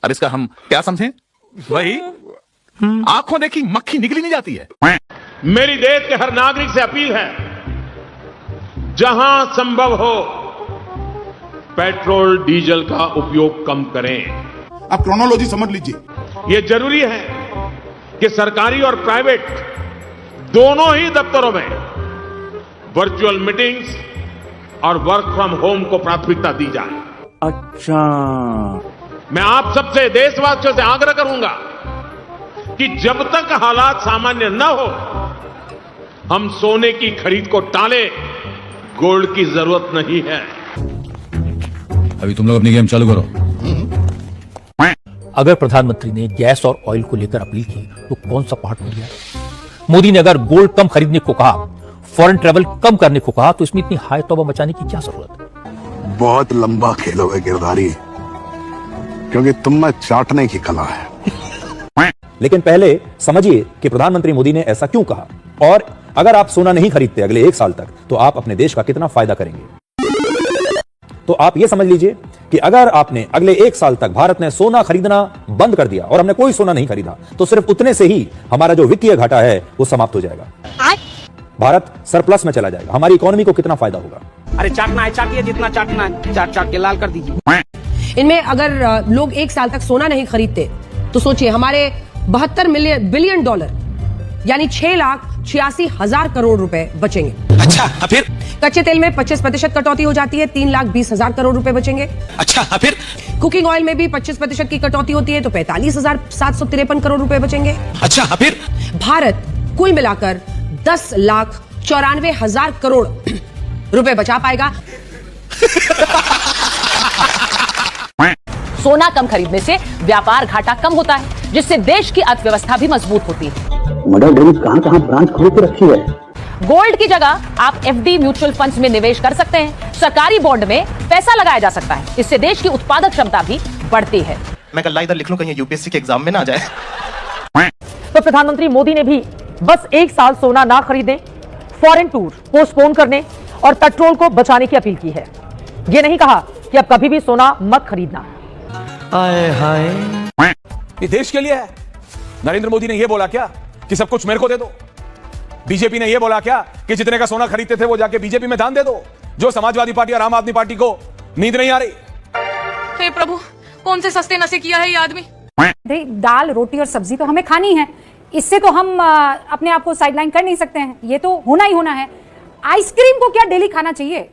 अब इसका हम क्या समझें? वही आंखों देखी मक्खी निकली नहीं जाती है। मेरी देश के हर नागरिक से अपील है, जहां संभव हो पेट्रोल डीजल का उपयोग कम करें। आप क्रोनोलॉजी समझ लीजिए। यह जरूरी है कि सरकारी और प्राइवेट दोनों ही दफ्तरों में वर्चुअल मीटिंग्स और वर्क फ्रॉम होम को प्राथमिकता दी जाए। अच्छा, मैं आप सबसे, देशवासियों से आग्रह करूंगा कि जब तक हालात सामान्य न हो, हम सोने की खरीद को टालें। गोल्ड की जरूरत नहीं है। अभी तुम लोग अपनी गेम चालू करो। अगर प्रधानमंत्री ने गैस और ऑयल को लेकर अपील की तो कौन सा पहाड़ टूट गया? मोदी ने अगर गोल्ड कम खरीदने को कहा, फॉरेन ट्रेवल कम करने को कहा, तो इसमें इतनी हाई तौबा मचाने की क्या जरूरत है? बहुत लंबा खेलोगे गिरधारी, क्योंकि तुम में चाटने की कला है। लेकिन पहले समझिए कि प्रधानमंत्री मोदी ने ऐसा क्यों कहा, और अगर आप सोना नहीं खरीदते अगले 1 साल तक तो आप अपने देश का कितना फायदा करेंगे। तो आप यह समझ लीजिए कि अगर आपने अगले 1 साल तक भारत ने सोना खरीदना बंद कर दिया और हमने कोई सोना नहीं खरीदा, तो सिर्फ उतने से ही हमारा जो वित्तीय घाटा है वो समाप्त हो जाएगा। भारत सरप्लस में चला जाएगा। हमारी इकोनॉमी को कितना फायदा होगा। अरे चाटना है चाटिए, जितना चाटना है चाट चाट के लाल कर दीजिए। इनमें अगर लोग 1 साल तक सोना नहीं खरीदते तो सोचिए हमारे 72 बिलियन डॉलर यानी 6,86,000 करोड़ रुपए बचेंगे। अच्छा, फिर कच्चे तेल में 25% कटौती हो जाती है, 3,20,000 करोड़ रुपए बचेंगे। अच्छा, फिर कुकिंग ऑयल में भी 25% की कटौती होती है तो 45,753 करोड़ रुपए बचेंगे। अच्छा, फिर भारत कुल मिलाकर 10,94,000 करोड़ रुपए बचा पाएगा। सोना कम खरीदने से व्यापार घाटा कम होता है, जिससे देश की अर्थव्यवस्था भी मजबूत होती है। मदर डेरी कहां ब्रांच खोल के रखी है। गोल्ड की जगह आप एफडी म्यूचुअल फंड्स में निवेश कर सकते हैं। सरकारी बॉन्ड में पैसा लगाया जा सकता है। इससे देश की उत्पादक क्षमता भी बढ़ती है। मैं कल इधर लिख लूं कहीं यूपीएससी के एग्जाम में ना आ जाए। तो प्रधानमंत्री मोदी ने भी बस 1 साल सोना ना खरीदने, फॉरेन टूर पोस्टपोन करने और पेट्रोल को बचाने की अपील की है। ये नहीं कहा कि अब कभी भी सोना मत खरीदना। ये देश के लिए है। नरेंद्र मोदी ने यह बोला क्या कि सब कुछ मेरे को दे दो? बीजेपी ने यह बोला क्या कि जितने का सोना खरीदते थे वो जाके बीजेपी में दान दे दो? जो समाजवादी पार्टी और आम आदमी पार्टी को नींद नहीं आ रही। हे प्रभु, कौन से सस्ते नशे किया है ये आदमी? दाल रोटी और सब्जी तो हमें खानी है, इससे तो हम अपने आप को साइडलाइन कर नहीं सकते हैं, ये तो होना ही होना है। आइसक्रीम को क्या डेली खाना चाहिए?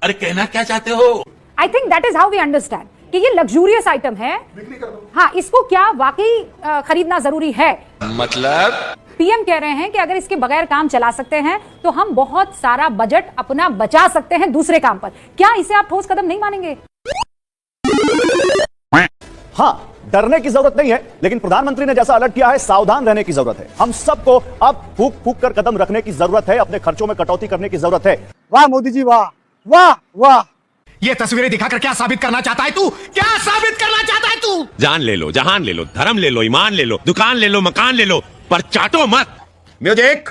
अरे कहना क्या चाहते हो? I think that is how we understand कि ये लग्जूरियस आइटम है। हाँ, इसको क्या वाकई खरीदना जरूरी है? मतलब पीएम कह रहे हैं कि अगर इसके बगैर काम चला सकते हैं तो हम बहुत सारा बजट अपना बचा सकते हैं दूसरे काम पर। क्या इसे आप ठोस कदम नहीं मानेंगे? हाँ, डरने की जरूरत नहीं है, लेकिन प्रधानमंत्री ने जैसा अलर्ट किया है, सावधान रहने की जरूरत है। हम सबको अब फूक फूक कर कदम रखने की जरूरत है, अपने खर्चों में कटौती करने की जरूरत है। वाह मोदी जी, वाह वाह वाह। ये तस्वीरें दिखाकर क्या साबित करना चाहता है तू? क्या साबित करना चाहता है तू? जान ले लो, जहान ले लो, धर्म ले लो, ईमान ले लो, दुकान ले लो, मकान ले लो, पर चाटो मत। म्यूजिक।